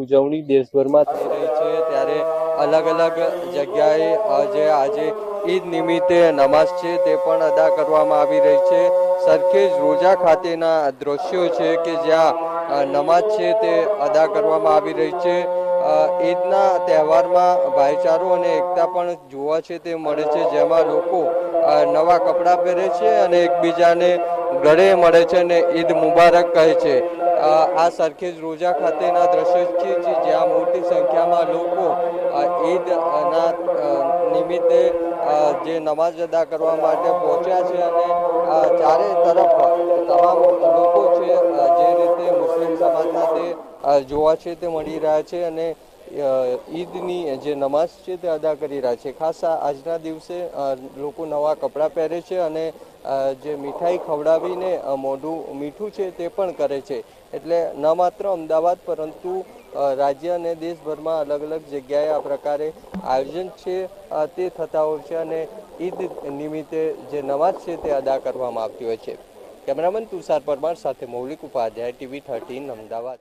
ઉજવણી દેશભરમાં થઈ રહી છે, ત્યારે અલગ અલગ જગ્યાએ જે આજે ઈદ નિમિત્તે નમાઝ છે તે પણ અદા કરવામાં આવી રહી છે। સરખેજ રોજા ખાતેના દ્રશ્યો છે કે જ્યાં નમાઝ છે તે અદા કરવામાં આવી રહી છે। ઈદના તહેવારમાં ભાઈચારો અને એકતા પણ જોવા છે તે મળે છે, જેમાં લોકો નવા કપડાં પહેરે છે અને એકબીજાને ગળે મળે છે અને ઈદ મુબારક કહે છે। આ સરખેજ રોજા ખાતેના દ્રશ્યો છે જ્યાં મોટી સંખ્યામાં લોકો ઈદના નિમિત્તે જે નમાઝ અદા કરવા માટે પહોંચ્યા છે અને ચારે તરફ તમામ લોકો છે જે રીતે મુસ્લિમ સમાજના તે જોવા છે તે મળી રહ્યા છે અને ઈદની જે નમાઝ છે તે અદા કરી રહ્યા છે। ખાસ આજના દિવસે લોકો નવા કપડાં પહેરે છે અને જે મીઠાઈ ખવડાવીને મોઢું મીઠું છે તે પણ કરે છે। એટલે ન માત્ર અમદાવાદ પરંતુ રાજ્ય અને દેશભરમાં અલગ અલગ જગ્યાએ આ પ્રકારે આયોજન છે તે થતા હોય છે અને ઈદ નિમિત્તે જે નમાઝ છે તે અદા કરવામાં આવતી હોય છે। કેમેરામેન તુષાર પરમાર સાથે મૌલિક ઉપાધ્યાય, TV 13 અમદાવાદ।